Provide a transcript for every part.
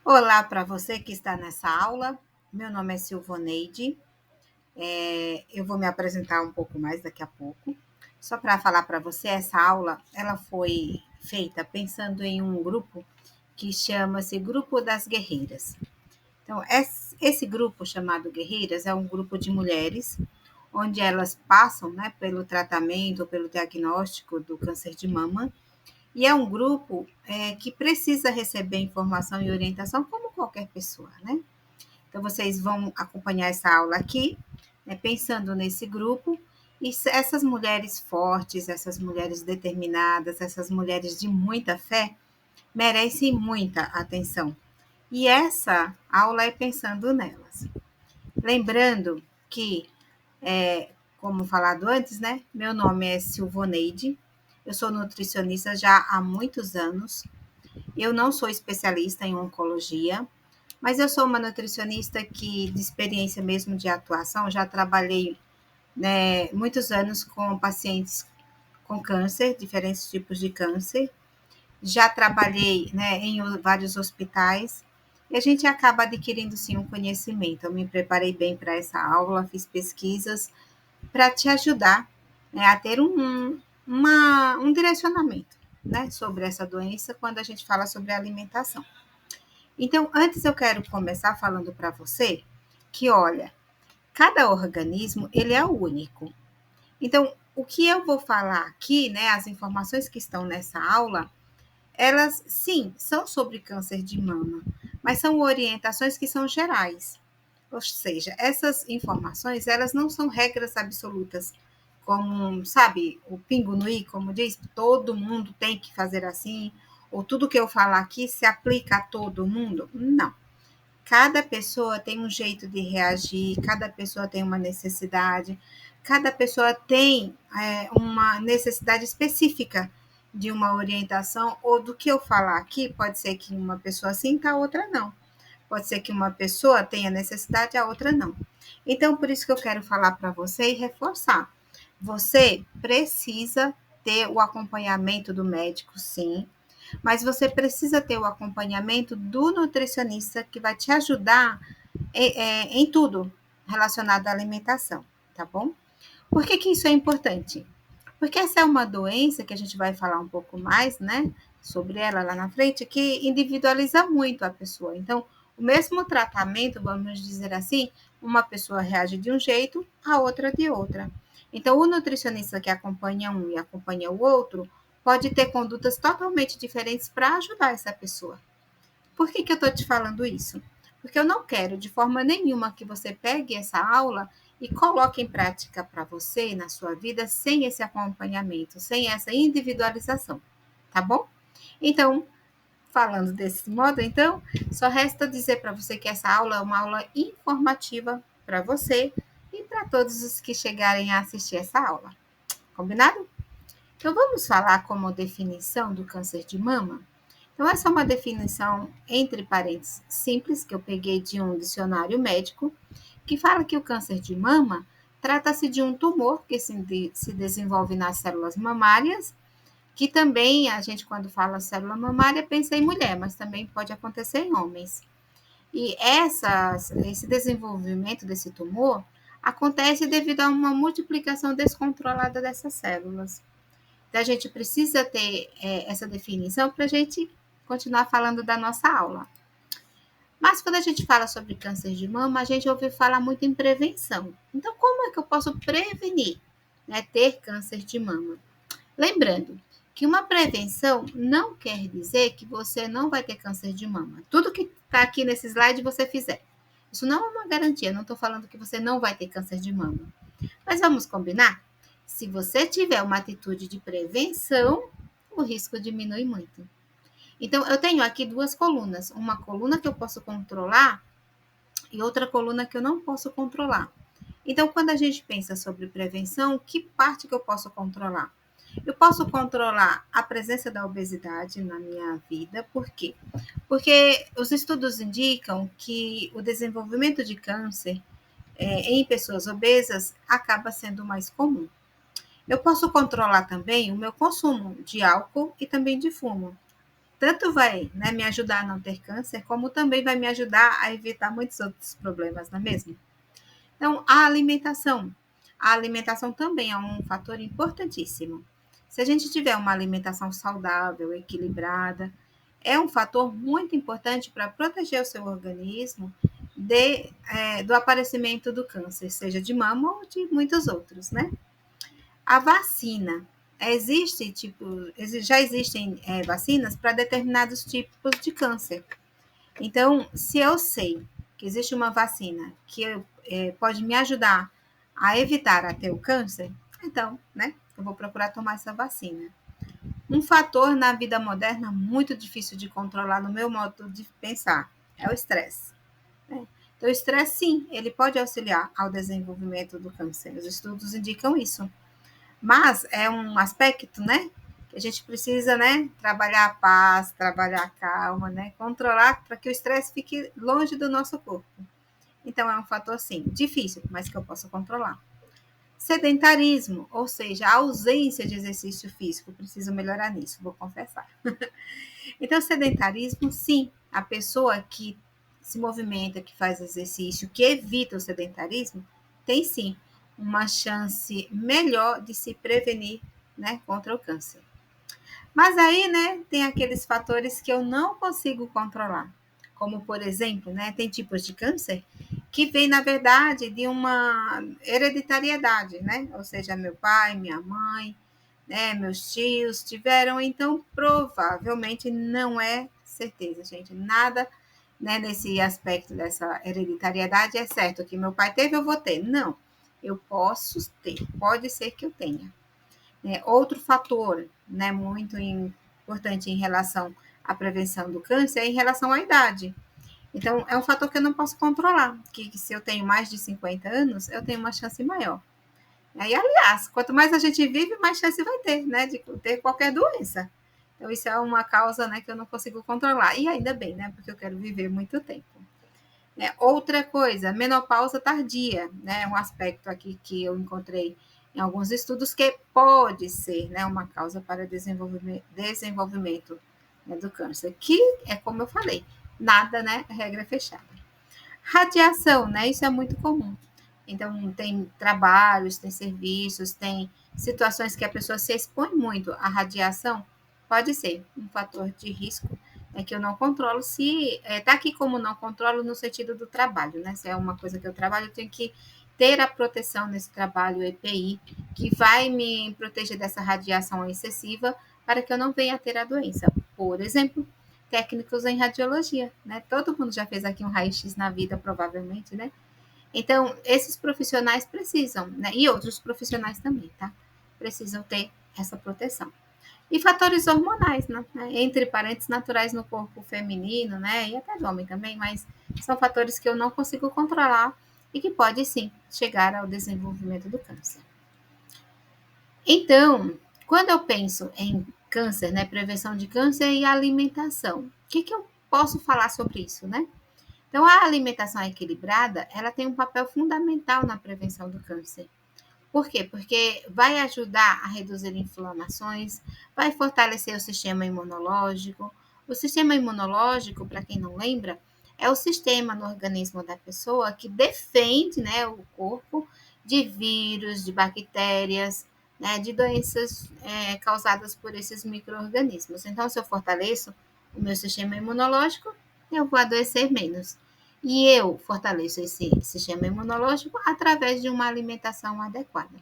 Olá para você que está nessa aula. Meu nome é Silvoneide. Eu vou me apresentar um pouco mais daqui a pouco. Só para falar para você, essa aula ela foi feita pensando em um grupo que chama-se Grupo das Guerreiras. Então, esse grupo chamado Guerreiras é um grupo de mulheres onde elas passam, né, pelo tratamento, pelo diagnóstico do câncer de mama. E é um grupo que precisa receber informação e orientação como qualquer pessoa, né? Então, vocês vão acompanhar essa aula aqui, né, pensando nesse grupo. E essas mulheres fortes, essas mulheres determinadas, essas mulheres de muita fé, merecem muita atenção. E essa aula é pensando nelas. Lembrando que, como falado antes, né? Meu nome é Silvoneide, eu sou nutricionista já há muitos anos. Eu não sou especialista em oncologia, mas eu sou uma nutricionista que, de experiência mesmo de atuação, já trabalhei, né, muitos anos com pacientes com câncer, diferentes tipos de câncer. Já trabalhei, né, em vários hospitais e a gente acaba adquirindo sim um conhecimento. Eu me preparei bem para essa aula, fiz pesquisas para te ajudar, né, a ter um direcionamento, né, sobre essa doença quando a gente fala sobre alimentação. Então, antes eu quero começar falando para você que, olha, cada organismo ele é único. Então, o que eu vou falar aqui, né, as informações que estão nessa aula, elas sim são sobre câncer de mama, mas são orientações que são gerais. Ou seja, essas informações, elas não são regras absolutas, como, sabe, o pingo no i, como diz, todo mundo tem que fazer assim, ou tudo que eu falar aqui se aplica a todo mundo. Não. Cada pessoa tem um jeito de reagir, cada pessoa tem uma necessidade, cada pessoa tem uma necessidade específica de uma orientação, ou do que eu falar aqui, pode ser que uma pessoa sinta, a outra não. Pode ser que uma pessoa tenha necessidade, a outra não. Então, por isso que eu quero falar para você e reforçar. Você precisa ter o acompanhamento do médico, sim, mas você precisa ter o acompanhamento do nutricionista que vai te ajudar em tudo relacionado à alimentação, tá bom? Por que que isso é importante? Porque essa é uma doença que a gente vai falar um pouco mais, né, sobre ela lá na frente, que individualiza muito a pessoa. Então, o mesmo tratamento, vamos dizer assim, uma pessoa reage de um jeito, a outra de outra. Então, o nutricionista que acompanha um e acompanha o outro pode ter condutas totalmente diferentes para ajudar essa pessoa. Por que que eu estou te falando isso? Porque eu não quero de forma nenhuma que você pegue essa aula e coloque em prática para você na sua vida sem esse acompanhamento, sem essa individualização, tá bom? Então, falando desse modo, então, só resta dizer para você que essa aula é uma aula informativa para você e para todos os que chegarem a assistir essa aula. Combinado? Então, vamos falar como definição do câncer de mama? Então, essa é uma definição, entre parênteses, simples, que eu peguei de um dicionário médico, que fala que o câncer de mama trata-se de um tumor que se desenvolve nas células mamárias, que também, a gente, quando fala célula mamária, pensa em mulher, mas também pode acontecer em homens. E esse desenvolvimento desse tumor acontece devido a uma multiplicação descontrolada dessas células. Então, a gente precisa ter essa definição para a gente continuar falando da nossa aula. Mas quando a gente fala sobre câncer de mama, a gente ouve falar muito em prevenção. Então, como é que eu posso prevenir, né, ter câncer de mama? Lembrando que uma prevenção não quer dizer que você não vai ter câncer de mama. Tudo que está aqui nesse slide você fizer. Isso não é uma garantia, não estou falando que você não vai ter câncer de mama. Mas vamos combinar? Se você tiver uma atitude de prevenção, o risco diminui muito. Então, eu tenho aqui duas colunas. Uma coluna que eu posso controlar e outra coluna que eu não posso controlar. Então, quando a gente pensa sobre prevenção, que parte que eu posso controlar? Eu posso controlar a presença da obesidade na minha vida, por quê? Porque os estudos indicam que o desenvolvimento de câncer em pessoas obesas acaba sendo mais comum. Eu posso controlar também o meu consumo de álcool e também de fumo. tanto vai, né, me ajudar a não ter câncer, como também vai me ajudar a evitar muitos outros problemas, não é mesmo? Então, a alimentação também é um fator importantíssimo. Se a gente tiver uma alimentação saudável, equilibrada, é um fator muito importante para proteger o seu organismo do aparecimento do câncer, seja de mama ou de muitos outros, né? A vacina. Já existem vacinas para determinados tipos de câncer. Então, se eu sei que existe uma vacina que pode me ajudar a evitar até o câncer, então, né, eu vou procurar tomar essa vacina. Um fator na vida moderna muito difícil de controlar no meu modo de pensar é o estresse. Né? Então, o estresse, sim, ele pode auxiliar ao desenvolvimento do câncer. Os estudos indicam isso. Mas é um aspecto, né, que a gente precisa, né, trabalhar a paz, trabalhar a calma, né, controlar para que o estresse fique longe do nosso corpo. Então é um fator, sim, difícil, mas que eu posso controlar. Sedentarismo, ou seja, a ausência de exercício físico, preciso melhorar nisso, vou confessar. Então, sedentarismo, sim, a pessoa que se movimenta, que faz exercício, que evita o sedentarismo, tem sim uma chance melhor de se prevenir, né, contra o câncer. Mas aí, né, tem aqueles fatores que eu não consigo controlar. Como, por exemplo, né, tem tipos de câncer que vem, na verdade, de uma hereditariedade, né? Ou seja, meu pai, minha mãe, né, meus tios tiveram, então provavelmente não é certeza, gente. Nada, né, nesse aspecto dessa hereditariedade é certo que meu pai teve, eu vou ter. Não, eu posso ter, pode ser que eu tenha. Outro fator, né, muito importante em relação à prevenção do câncer é em relação à idade. Então, é um fator que eu não posso controlar, que se eu tenho mais de 50 anos, eu tenho uma chance maior. E, aliás, quanto mais a gente vive, mais chance vai ter, né, de ter qualquer doença. Então, isso é uma causa, né, que eu não consigo controlar. E ainda bem, né, porque eu quero viver muito tempo. Outra coisa, menopausa tardia, né, um aspecto aqui que eu encontrei em alguns estudos que pode ser, né, uma causa para desenvolvimento, né, do câncer, que é como eu falei, nada, né, regra fechada. Radiação, né, isso é muito comum. Então, tem trabalhos, tem serviços, tem situações que a pessoa se expõe muito à radiação, pode ser um fator de risco, que eu não controlo. Se está aqui como não controlo no sentido do trabalho, né? Se é uma coisa que eu trabalho, eu tenho que ter a proteção nesse trabalho EPI, que vai me proteger dessa radiação excessiva para que eu não venha a ter a doença. Por exemplo, técnicos em radiologia, né? Todo mundo já fez aqui um raio-x na vida, provavelmente, né? Então, esses profissionais precisam, né? E outros profissionais também, tá? Precisam ter essa proteção. E fatores hormonais, né? Entre parentes naturais no corpo feminino, né? E até do homem também, mas são fatores que eu não consigo controlar e que pode sim chegar ao desenvolvimento do câncer. Então, quando eu penso em câncer, né? Prevenção de câncer e alimentação, o que eu posso falar sobre isso, né? Então, a alimentação equilibrada, ela tem um papel fundamental na prevenção do câncer. Por quê? Porque vai ajudar a reduzir inflamações, vai fortalecer o sistema imunológico. O sistema imunológico, para quem não lembra, é o sistema no organismo da pessoa que defende, né, o corpo de vírus, de bactérias, né, de doenças causadas por esses micro-organismos. Então, se eu fortaleço o meu sistema imunológico, eu vou adoecer menos. E eu fortaleço esse sistema imunológico através de uma alimentação adequada.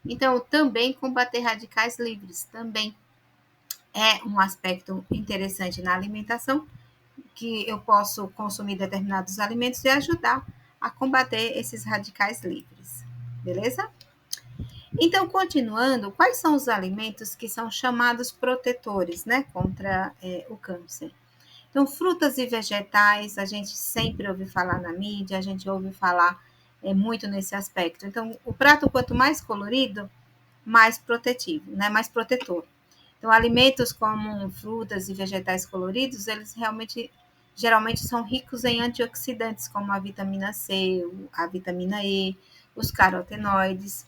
Então, também combater radicais livres também é um aspecto interessante na alimentação, que eu posso consumir determinados alimentos e ajudar a combater esses radicais livres. Beleza? Então, continuando, quais são os alimentos que são chamados protetores, né, contra o câncer? Então, frutas e vegetais, a gente sempre ouve falar na mídia, a gente ouve falar muito nesse aspecto. Então, o prato, quanto mais colorido, mais protetivo, né? Mais protetor. Então, alimentos como frutas e vegetais coloridos, eles geralmente são ricos em antioxidantes, como a vitamina C, a vitamina E, os carotenoides.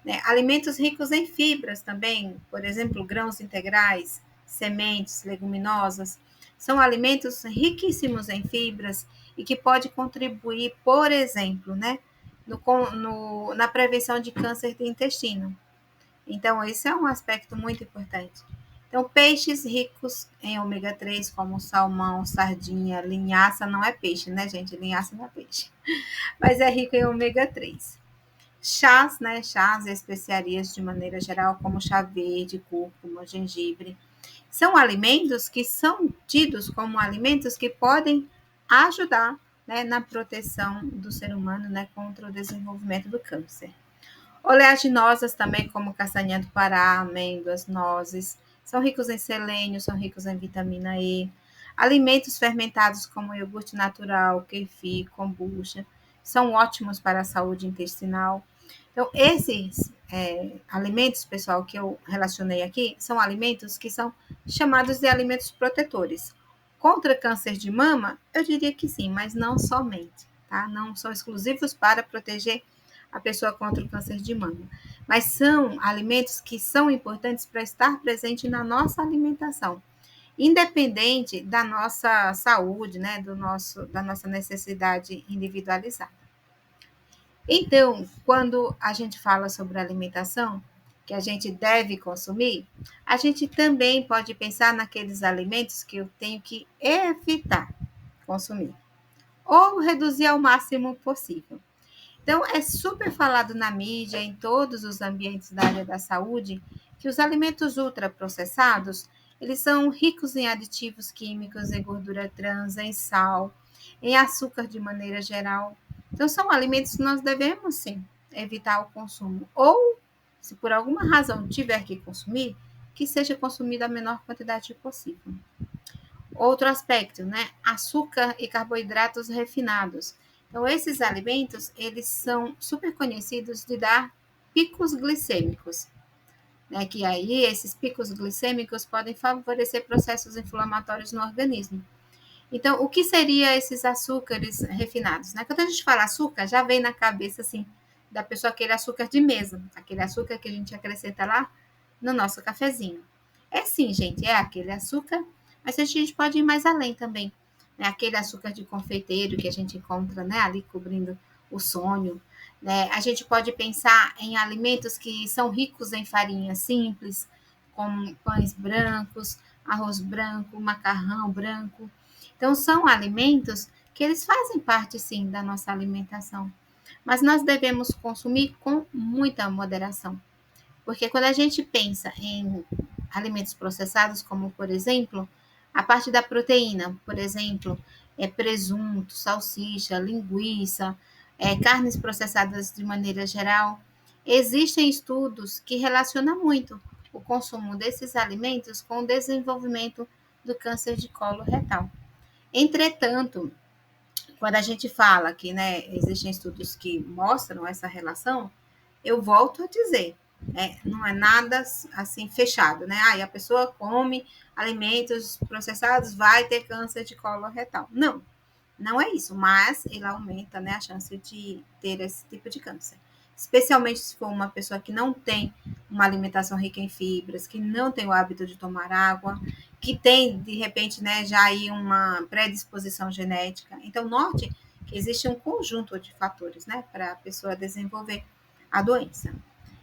Né? Alimentos ricos em fibras também, por exemplo, grãos integrais, sementes, leguminosas, são alimentos riquíssimos em fibras e que pode contribuir, por exemplo, né, na prevenção de câncer de intestino. Então, esse é um aspecto muito importante. Então, peixes ricos em ômega 3, como salmão, sardinha, linhaça, não é peixe, né, gente? Linhaça não é peixe, mas é rico em ômega 3. Chás, né? Chás e especiarias de maneira geral, como chá verde, cúrcuma, gengibre, são alimentos que são tidos como alimentos que podem ajudar, né, na proteção do ser humano, né, contra o desenvolvimento do câncer. Oleaginosas também, como castanha do Pará, amêndoas, nozes, são ricos em selênio, são ricos em vitamina E. Alimentos fermentados como iogurte natural, kefir, kombucha, são ótimos para a saúde intestinal. Então, esses alimentos, pessoal, que eu relacionei aqui, são alimentos que são chamados de alimentos protetores. Contra câncer de mama, eu diria que sim, mas não somente, tá? Não são exclusivos para proteger a pessoa contra o câncer de mama. Mas são alimentos que são importantes para estar presente na nossa alimentação, independente da nossa saúde, né, da nossa necessidade individualizada. Então, quando a gente fala sobre alimentação, que a gente deve consumir, a gente também pode pensar naqueles alimentos que eu tenho que evitar consumir, ou reduzir ao máximo possível. Então, é super falado na mídia, em todos os ambientes da área da saúde, que os alimentos ultraprocessados, eles são ricos em aditivos químicos, em gordura trans, em sal, em açúcar de maneira geral. Então, são alimentos que nós devemos, sim, evitar o consumo. Ou, se por alguma razão tiver que consumir, que seja consumido a menor quantidade possível. Outro aspecto, né? Açúcar e carboidratos refinados. Então, esses alimentos, eles são super conhecidos de dar picos glicêmicos, né? Que aí, esses picos glicêmicos podem favorecer processos inflamatórios no organismo. Então, o que seriam esses açúcares refinados, né? Quando a gente fala açúcar, já vem na cabeça, assim, da pessoa aquele açúcar de mesa, aquele açúcar que a gente acrescenta lá no nosso cafezinho. É sim, gente, é aquele açúcar, mas a gente pode ir mais além também. Né? Aquele açúcar de confeiteiro que a gente encontra, né, ali cobrindo o sonho. Né? A gente pode pensar em alimentos que são ricos em farinha simples, como pães brancos, arroz branco, macarrão branco. Então, são alimentos que eles fazem parte, sim, da nossa alimentação. Mas nós devemos consumir com muita moderação. Porque quando a gente pensa em alimentos processados, como, por exemplo, a parte da proteína, por exemplo, presunto, salsicha, linguiça, carnes processadas de maneira geral, existem estudos que relacionam muito o consumo desses alimentos com o desenvolvimento do câncer de colo retal. Entretanto, quando a gente fala que, né, existem estudos que mostram essa relação, eu volto a dizer, não é nada assim fechado, né? Aí a pessoa come alimentos processados, vai ter câncer de colo retal. Não, não é isso, mas ele aumenta, né, a chance de ter esse tipo de câncer. Especialmente se for uma pessoa que não tem uma alimentação rica em fibras, que não tem o hábito de tomar água, que tem, de repente, né, já aí uma predisposição genética. Então, note que existe um conjunto de fatores, né, para a pessoa desenvolver a doença.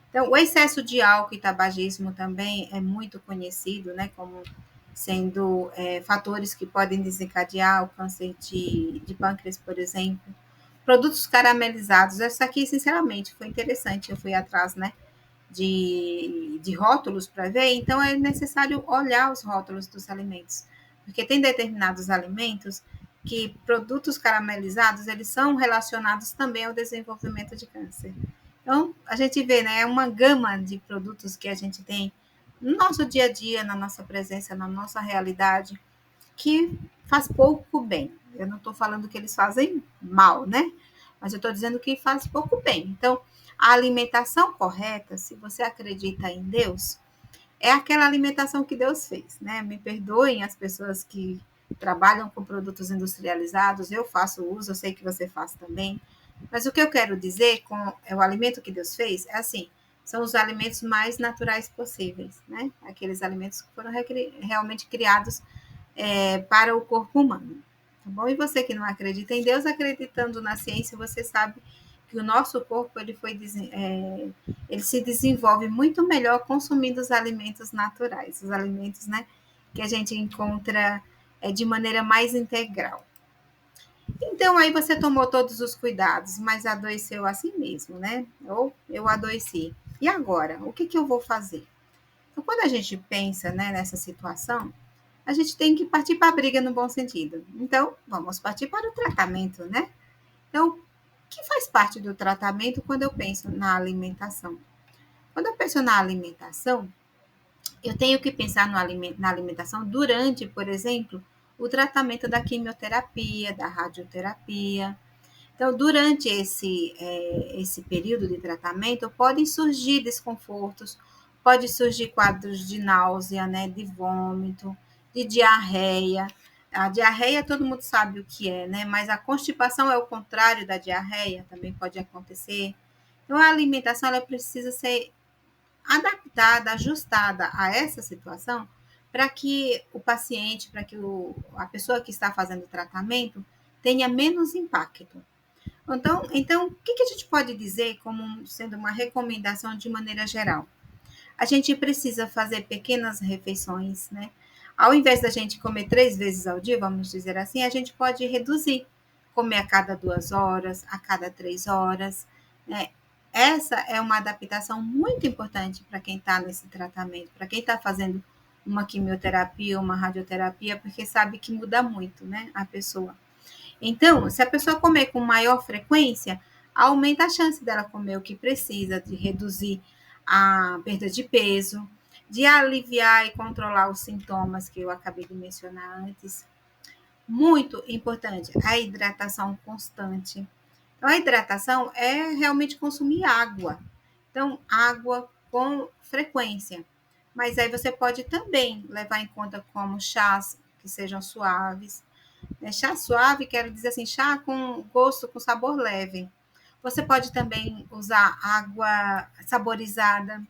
Então, o excesso de álcool e tabagismo também é muito conhecido, né, como sendo fatores que podem desencadear o câncer de pâncreas, por exemplo. Produtos caramelizados, essa aqui, sinceramente, foi interessante, eu fui atrás, né, de rótulos para ver, então é necessário olhar os rótulos dos alimentos, porque tem determinados alimentos que produtos caramelizados, eles são relacionados também ao desenvolvimento de câncer. Então, a gente vê, né, é uma gama de produtos que a gente tem no nosso dia a dia, na nossa presença, na nossa realidade, que faz pouco bem. Eu não estou falando que eles fazem mal, né? Mas eu estou dizendo que faz pouco bem. Então, a alimentação correta, se você acredita em Deus, é aquela alimentação que Deus fez, né? Me perdoem as pessoas que trabalham com produtos industrializados, eu faço uso, eu sei que você faz também. Mas o que eu quero dizer com o alimento que Deus fez é assim: são os alimentos mais naturais possíveis, né? Aqueles alimentos que foram realmente criados para o corpo humano. Tá bom? E você que não acredita em Deus, acreditando na ciência, você sabe que o nosso corpo ele se desenvolve muito melhor consumindo os alimentos naturais, os alimentos, né, que a gente encontra de maneira mais integral. Então, aí você tomou todos os cuidados, mas adoeceu assim mesmo, né? Ou eu adoeci. E agora? O que eu vou fazer? Então, quando a gente pensa, né, nessa situação, a gente tem que partir para a briga no bom sentido. Então, vamos partir para o tratamento, né? Então, o que faz parte do tratamento quando eu penso na alimentação? Quando eu penso na alimentação, eu tenho que pensar na alimentação durante, por exemplo, o tratamento da quimioterapia, da radioterapia. Então, durante esse período de tratamento, podem surgir desconfortos, pode surgir quadros de náusea, né, de vômito, de diarreia. A diarreia todo mundo sabe o que é, né? Mas a constipação é o contrário da diarreia, também pode acontecer. Então, a alimentação ela precisa ser adaptada, ajustada a essa situação, para que o paciente, para que a pessoa que está fazendo o tratamento tenha menos impacto. Então, o que a gente pode dizer como sendo uma recomendação de maneira geral? A gente precisa fazer pequenas refeições, né? Ao invés da gente comer 3 vezes ao dia, vamos dizer assim, a gente pode reduzir, comer a cada 2 horas, a cada 3 horas, né? Essa é uma adaptação muito importante para quem está nesse tratamento, para quem está fazendo uma quimioterapia, uma radioterapia, porque sabe que muda muito, né, a pessoa. Então, se a pessoa comer com maior frequência, aumenta a chance dela comer o que precisa, de reduzir a perda de peso, de aliviar e controlar os sintomas que eu acabei de mencionar antes. Muito importante, a hidratação constante. Então, a hidratação é realmente consumir água. Então, água com frequência. Mas aí você pode também levar em conta como chás que sejam suaves, chá suave, quero dizer assim, chá com gosto, com sabor leve. Você pode também usar água saborizada.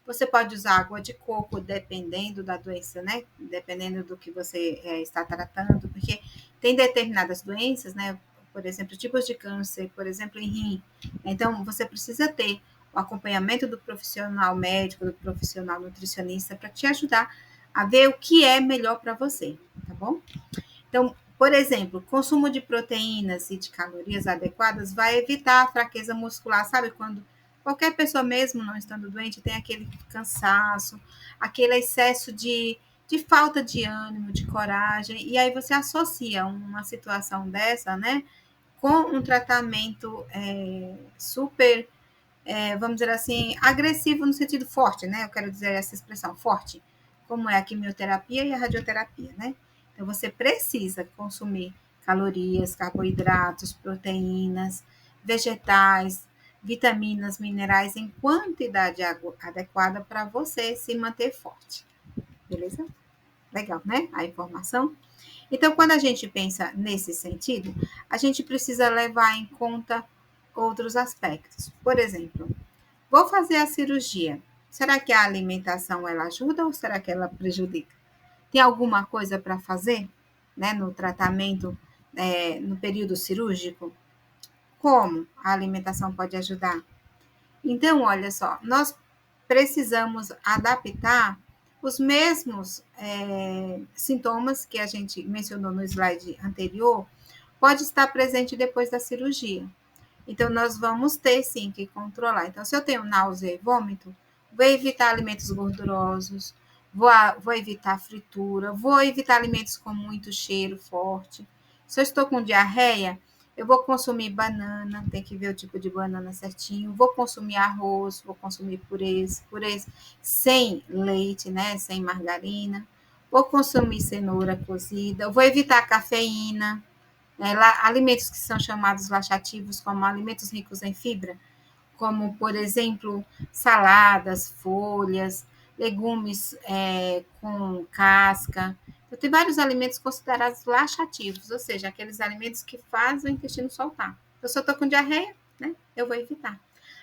Você pode usar água de coco, dependendo da doença, né? Dependendo do que você está tratando, porque tem determinadas doenças, né? Por exemplo, tipos de câncer, por exemplo, em rim. Então, você precisa ter o acompanhamento do profissional médico, do profissional nutricionista, para te ajudar a ver o que é melhor para você, tá bom? Então, por exemplo, consumo de proteínas e de calorias adequadas vai evitar a fraqueza muscular. Sabe quando qualquer pessoa, mesmo não estando doente, tem aquele cansaço, aquele excesso de falta de ânimo, de coragem, e aí você associa uma situação dessa, né, com um tratamento super, vamos dizer assim, agressivo no sentido forte, né? Eu quero dizer essa expressão, forte, como é a quimioterapia e a radioterapia, né? Então, você precisa consumir calorias, carboidratos, proteínas, vegetais, vitaminas, minerais em quantidade adequada para você se manter forte. Beleza? Legal, né? A informação. Então, quando a gente pensa nesse sentido, a gente precisa levar em conta outros aspectos. Por exemplo, vou fazer a cirurgia. Será que a alimentação ela ajuda ou será que ela prejudica? Tem alguma coisa para fazer, né, no tratamento, no período cirúrgico? Como a alimentação pode ajudar? Então, olha só, nós precisamos adaptar os mesmos sintomas que a gente mencionou no slide anterior, pode estar presente depois da cirurgia. Então, nós vamos ter sim que controlar. Então, se eu tenho náusea e vômito, vou evitar alimentos gordurosos, vou evitar fritura, vou evitar alimentos com muito cheiro forte. Se eu estou com diarreia, eu vou consumir banana, tem que ver o tipo de banana certinho. Vou consumir arroz, vou consumir purês sem leite, né? Sem margarina. Vou consumir cenoura cozida. Vou evitar cafeína, alimentos que são chamados laxativos, como alimentos ricos em fibra, como, por exemplo, saladas, folhas, legumes com casca. Então, tem vários alimentos considerados laxativos, ou seja, aqueles alimentos que fazem o intestino soltar. Então, se eu estou com diarreia, né, eu vou evitar.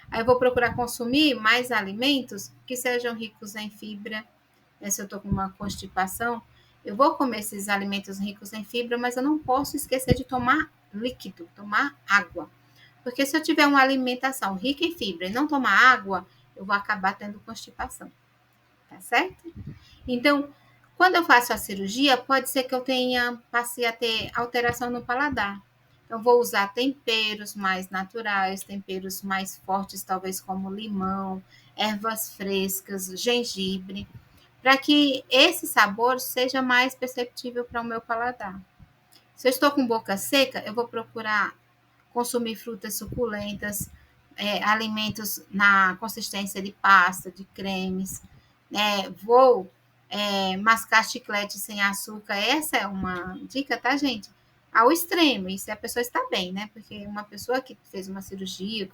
Aí eu vou procurar consumir mais alimentos que sejam ricos em fibra, né? Se eu estou com uma constipação, eu vou comer esses alimentos ricos em fibra, mas eu não posso esquecer de tomar líquido, tomar água. Porque se eu tiver uma alimentação rica em fibra e não tomar água, eu vou acabar tendo constipação, tá certo? Então, quando eu faço a cirurgia, pode ser que eu passe a ter alteração no paladar. Então, vou usar temperos mais naturais, temperos mais fortes, talvez como limão, ervas frescas, gengibre, para que esse sabor seja mais perceptível para o meu paladar. Se eu estou com boca seca, eu vou procurar consumir frutas suculentas, alimentos na consistência de pasta, de cremes. Vou mascar chiclete sem açúcar. Essa é uma dica, tá, gente? Ao extremo, e se a pessoa está bem, né? Porque uma pessoa que fez uma cirurgia, que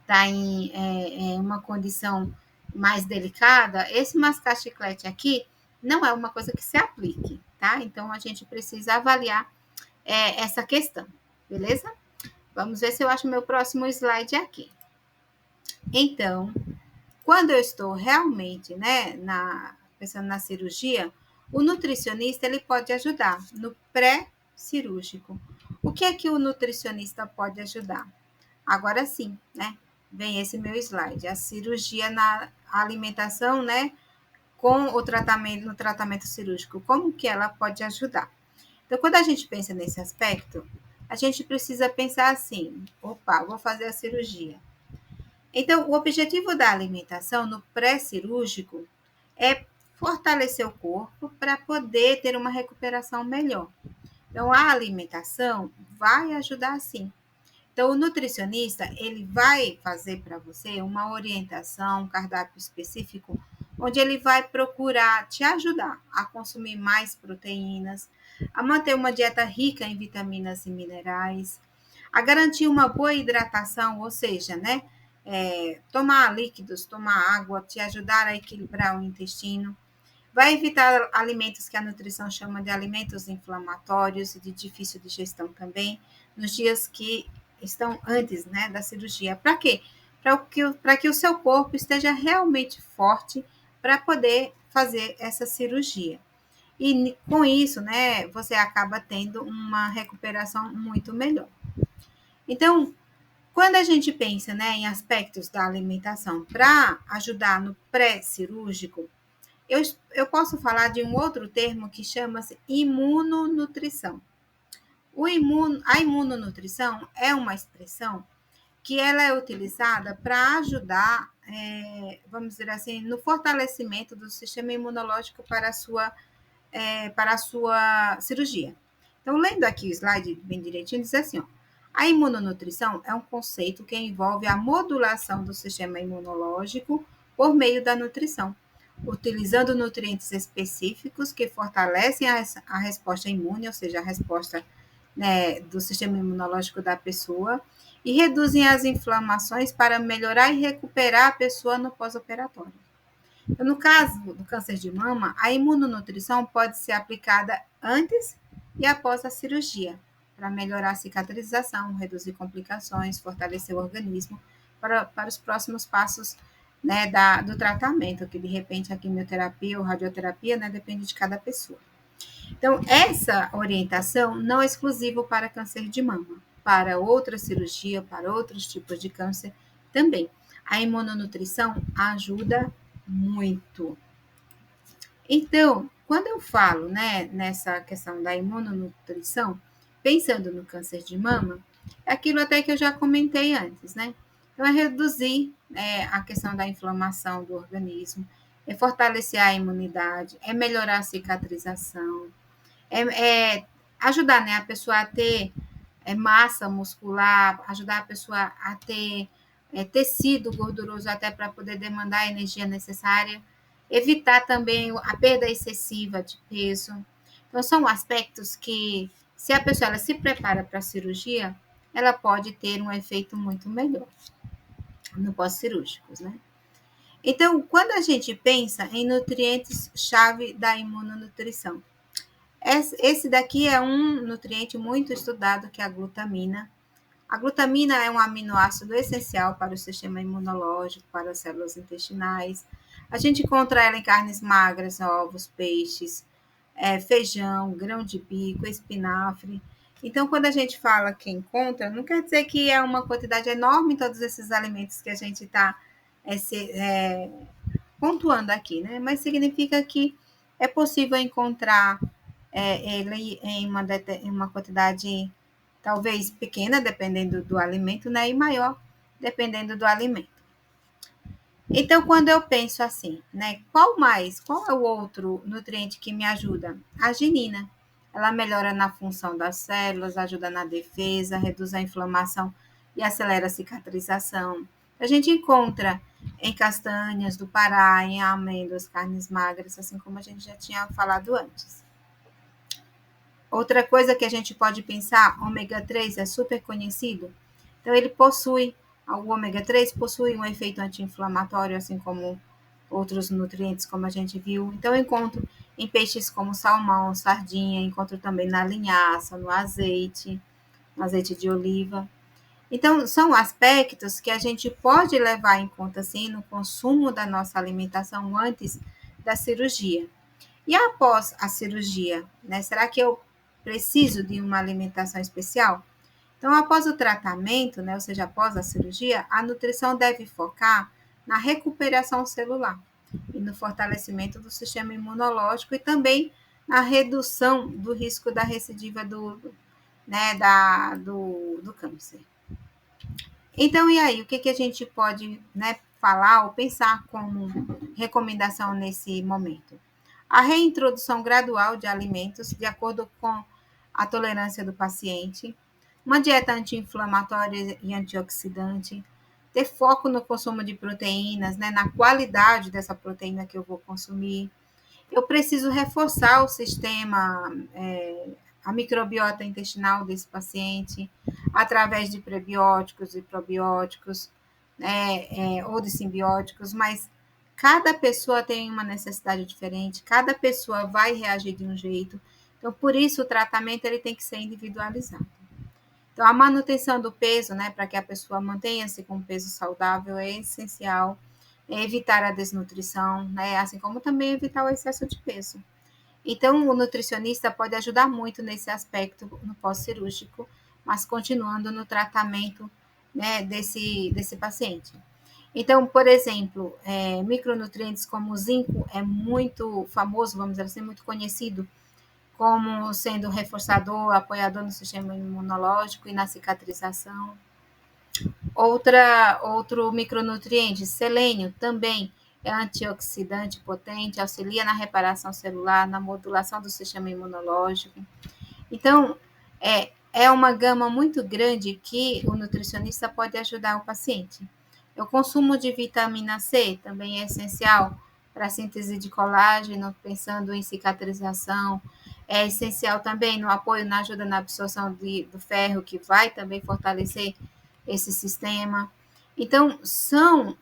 está em uma condição mais delicada, esse mascar chiclete aqui não é uma coisa que se aplique, tá? Então a gente precisa avaliar essa questão, beleza? Vamos ver se eu acho meu próximo slide aqui. Então, quando eu estou realmente, né, pensando na cirurgia, o nutricionista ele pode ajudar no pré-cirúrgico. O que é que o nutricionista pode ajudar? Agora sim, né? Vem esse meu slide. A cirurgia na alimentação, né, com o tratamento, no tratamento cirúrgico, como que ela pode ajudar? Então, quando a gente pensa nesse aspecto, a gente precisa pensar assim: opa, vou fazer a cirurgia. Então, o objetivo da alimentação no pré-cirúrgico é fortalecer o corpo para poder ter uma recuperação melhor. Então, a alimentação vai ajudar sim. Então, o nutricionista, ele vai fazer para você uma orientação, um cardápio específico, onde ele vai procurar te ajudar a consumir mais proteínas, a manter uma dieta rica em vitaminas e minerais, a garantir uma boa hidratação, ou seja, né, tomar líquidos, tomar água, te ajudar a equilibrar o intestino, vai evitar alimentos que a nutrição chama de alimentos inflamatórios e de difícil digestão também, nos dias que estão antes, né, da cirurgia. Para quê? Para que o seu corpo esteja realmente forte para poder fazer essa cirurgia. E com isso, né, você acaba tendo uma recuperação muito melhor. Então, quando a gente pensa, né, em aspectos da alimentação para ajudar no pré-cirúrgico, eu posso falar de um outro termo que chama-se imunonutrição. A imunonutrição é uma expressão que ela é utilizada para ajudar, vamos dizer assim, no fortalecimento do sistema imunológico para a sua cirurgia. Então, lendo aqui o slide bem direitinho, diz assim, ó, a imunonutrição é um conceito que envolve a modulação do sistema imunológico por meio da nutrição, utilizando nutrientes específicos que fortalecem a resposta imune, ou seja, a resposta, né, do sistema imunológico da pessoa, e reduzem as inflamações para melhorar e recuperar a pessoa no pós-operatório. Então, no caso do câncer de mama, a imunonutrição pode ser aplicada antes e após a cirurgia, para melhorar a cicatrização, reduzir complicações, fortalecer o organismo para os próximos passos, né, do tratamento, que de repente a quimioterapia ou radioterapia, né, depende de cada pessoa. Então, essa orientação não é exclusiva para câncer de mama, para outra cirurgia, para outros tipos de câncer também. A imunonutrição ajuda muito. Então, quando eu falo, né, nessa questão da imunonutrição, pensando no câncer de mama, é aquilo até que eu já comentei antes, né? Então, é reduzir a questão da inflamação do organismo, é fortalecer a imunidade, é melhorar a cicatrização, é ajudar, né, a pessoa a ter massa muscular, ajudar a pessoa a ter tecido gorduroso até para poder demandar a energia necessária, evitar também a perda excessiva de peso. Então, são aspectos que, se a pessoa ela se prepara para a cirurgia, ela pode ter um efeito muito melhor no pós-cirúrgicos, né? Então, quando a gente pensa em nutrientes-chave da imunonutrição, esse daqui é um nutriente muito estudado, que é a glutamina. A glutamina é um aminoácido essencial para o sistema imunológico, para as células intestinais. A gente encontra ela em carnes magras, ovos, peixes, feijão, grão de bico, espinafre. Então, quando a gente fala que encontra, não quer dizer que é uma quantidade enorme em todos esses alimentos que a gente está pontuando aqui, né? Mas significa que é possível encontrar ele em uma quantidade talvez pequena, dependendo do alimento, né? E maior, dependendo do alimento. Então, quando eu penso assim, né? Qual é o outro nutriente que me ajuda? A arginina. Ela melhora na função das células, ajuda na defesa, reduz a inflamação e acelera a cicatrização. A gente encontra em castanhas do Pará, em amêndoas, carnes magras, assim como a gente já tinha falado antes. Outra coisa que a gente pode pensar, ômega 3 é super conhecido. Então, o ômega 3 possui um efeito anti-inflamatório, assim como outros nutrientes, como a gente viu. Então, eu encontro em peixes como salmão, sardinha, encontro também na linhaça, no azeite de oliva. Então, são aspectos que a gente pode levar em conta, sim, no consumo da nossa alimentação antes da cirurgia. E após a cirurgia, né? Será que eu preciso de uma alimentação especial? Então, após o tratamento, né, ou seja, após a cirurgia, a nutrição deve focar na recuperação celular e no fortalecimento do sistema imunológico e também na redução do risco da recidiva do câncer. Então, e aí, o que a gente pode, né, falar ou pensar como recomendação nesse momento? A reintrodução gradual de alimentos de acordo com a tolerância do paciente, uma dieta anti-inflamatória e antioxidante, ter foco no consumo de proteínas, né, na qualidade dessa proteína que eu vou consumir. Eu preciso reforçar o sistema, a microbiota intestinal desse paciente, através de prebióticos e probióticos, né, ou de simbióticos, mas cada pessoa tem uma necessidade diferente, cada pessoa vai reagir de um jeito. Então, por isso, o tratamento ele tem que ser individualizado. Então, a manutenção do peso, né, para que a pessoa mantenha-se com um peso saudável, é essencial. É evitar a desnutrição, né, assim como também evitar o excesso de peso. Então, o nutricionista pode ajudar muito nesse aspecto no pós-cirúrgico, mas continuando no tratamento, né, desse paciente. Então, por exemplo, micronutrientes como o zinco é muito famoso, vamos dizer assim, muito conhecido como sendo reforçador, apoiador no sistema imunológico e na cicatrização. Outro micronutriente, selênio, também é antioxidante potente, auxilia na reparação celular, na modulação do sistema imunológico. Então, é uma gama muito grande que o nutricionista pode ajudar o paciente. O consumo de vitamina C também é essencial para a síntese de colágeno, pensando em cicatrização. É essencial também no apoio, na ajuda na absorção do ferro, que vai também fortalecer esse sistema. Então, são,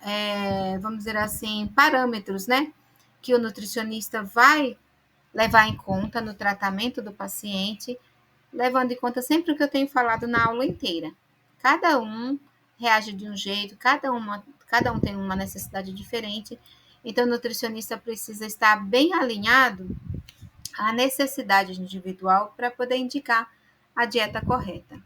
vamos dizer assim, parâmetros, né, que o nutricionista vai levar em conta no tratamento do paciente, levando em conta sempre o que eu tenho falado na aula inteira. Cada um reage de um jeito, cada um tem uma necessidade diferente, então o nutricionista precisa estar bem alinhado à necessidade individual para poder indicar a dieta correta.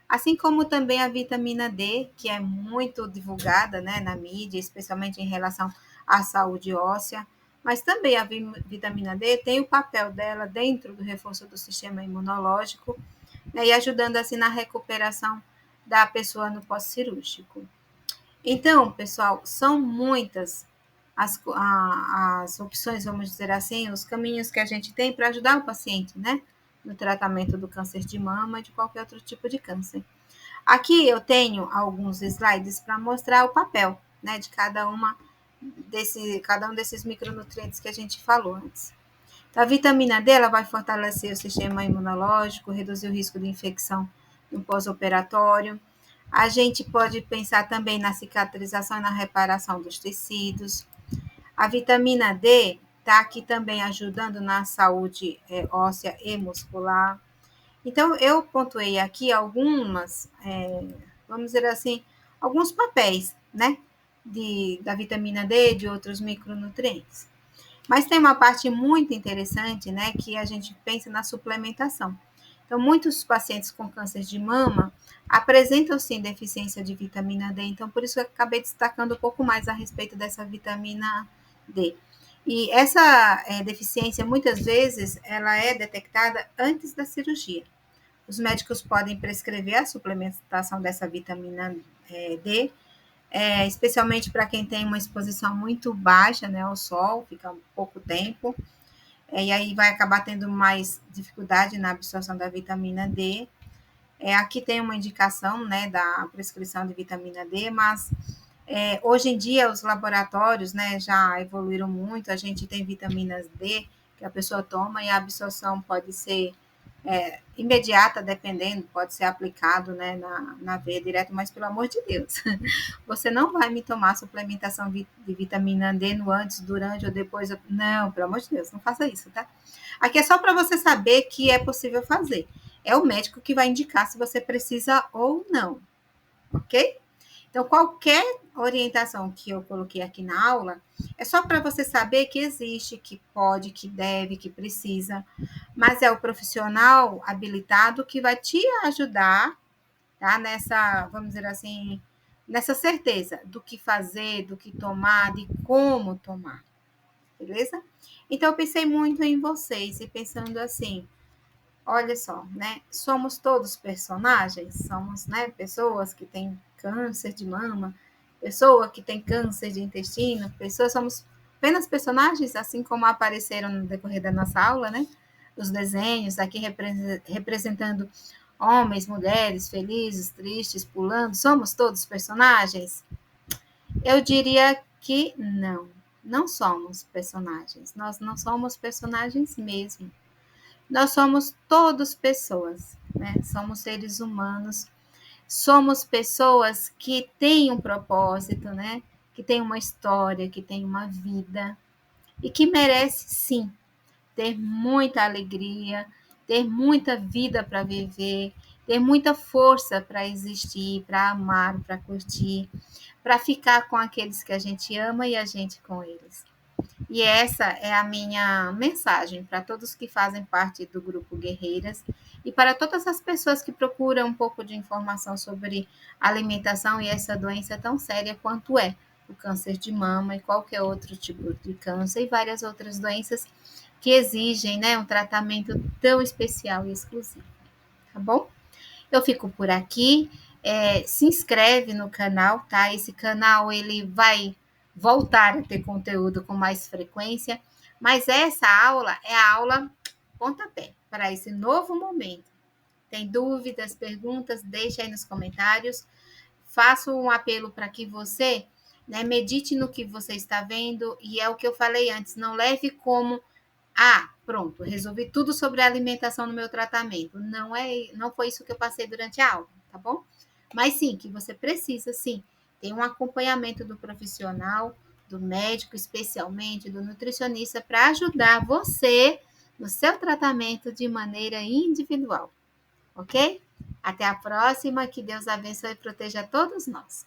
Assim como também a vitamina D, que é muito divulgada, né, na mídia, especialmente em relação à saúde óssea, mas também a vitamina D tem o papel dela dentro do reforço do sistema imunológico, né, e ajudando assim na recuperação da pessoa no pós-cirúrgico. Então, pessoal, são muitas as opções, vamos dizer assim, os caminhos que a gente tem para ajudar o paciente, né, no tratamento do câncer de mama e de qualquer outro tipo de câncer. Aqui eu tenho alguns slides para mostrar o papel, né, de cada um desses micronutrientes que a gente falou antes. Então, a vitamina D ela vai fortalecer o sistema imunológico, reduzir o risco de infecção no pós-operatório. A gente pode pensar também na cicatrização e na reparação dos tecidos. A vitamina D está aqui também ajudando na saúde óssea e muscular. Então, eu pontuei aqui algumas vamos dizer assim, alguns papéis, né? Da vitamina D, de outros micronutrientes. Mas tem uma parte muito interessante, né, que a gente pensa na suplementação. Então, muitos pacientes com câncer de mama apresentam sim deficiência de vitamina D, então por isso eu acabei destacando um pouco mais a respeito dessa vitamina D. E essa deficiência, muitas vezes, ela é detectada antes da cirurgia. Os médicos podem prescrever a suplementação dessa vitamina D, especialmente para quem tem uma exposição muito baixa, né, ao sol, fica um pouco tempo, e aí vai acabar tendo mais dificuldade na absorção da vitamina D. Aqui tem uma indicação, né, da prescrição de vitamina D, mas hoje em dia os laboratórios, né, já evoluíram muito, a gente tem vitaminas D que a pessoa toma e a absorção pode ser imediata, dependendo, pode ser aplicado, né, na veia direto, mas pelo amor de Deus, você não vai me tomar suplementação de vitamina D no antes, durante ou depois. Não, pelo amor de Deus, não faça isso, tá? Aqui é só para você saber que é possível fazer. É o médico que vai indicar se você precisa ou não, ok? Então, qualquer orientação que eu coloquei aqui na aula é só para você saber que existe, que pode, que deve, que precisa, mas é o profissional habilitado que vai te ajudar, tá? Nessa, vamos dizer assim, nessa certeza do que fazer, do que tomar, de como tomar, beleza? Então, eu pensei muito em vocês e pensando assim, olha só, né? Somos todos personagens, somos, né, pessoas que têm câncer de mama, pessoa que tem câncer de intestino, pessoas somos apenas personagens, assim como apareceram no decorrer da nossa aula, né? Os desenhos aqui representando homens, mulheres, felizes, tristes, pulando, somos todos personagens? Eu diria que não, não somos personagens. Nós não somos personagens mesmo. Nós somos todos pessoas, né? Somos seres humanos, somos pessoas que têm um propósito, né? Que têm uma história, que têm uma vida e que merece sim ter muita alegria, ter muita vida para viver, ter muita força para existir, para amar, para curtir, para ficar com aqueles que a gente ama e a gente com eles. E essa é a minha mensagem para todos que fazem parte do grupo Guerreiras e para todas as pessoas que procuram um pouco de informação sobre alimentação e essa doença tão séria quanto é o câncer de mama e qualquer outro tipo de câncer e várias outras doenças que exigem, né, um tratamento tão especial e exclusivo, tá bom? Eu fico por aqui. Se inscreve no canal, tá? Esse canal ele vai voltar a ter conteúdo com mais frequência, mas essa aula é a aula pontapé para esse novo momento. Tem dúvidas, perguntas? Deixa aí nos comentários. Faço um apelo para que você, né, medite no que você está vendo e é o que eu falei antes, não leve como pronto, resolvi tudo sobre a alimentação no meu tratamento. Não foi isso que eu passei durante a aula, tá bom? Mas sim, que você precisa, sim, ter um acompanhamento do profissional, do médico, especialmente do nutricionista, para ajudar você no seu tratamento de maneira individual, ok? Até a próxima, que Deus abençoe e proteja todos nós.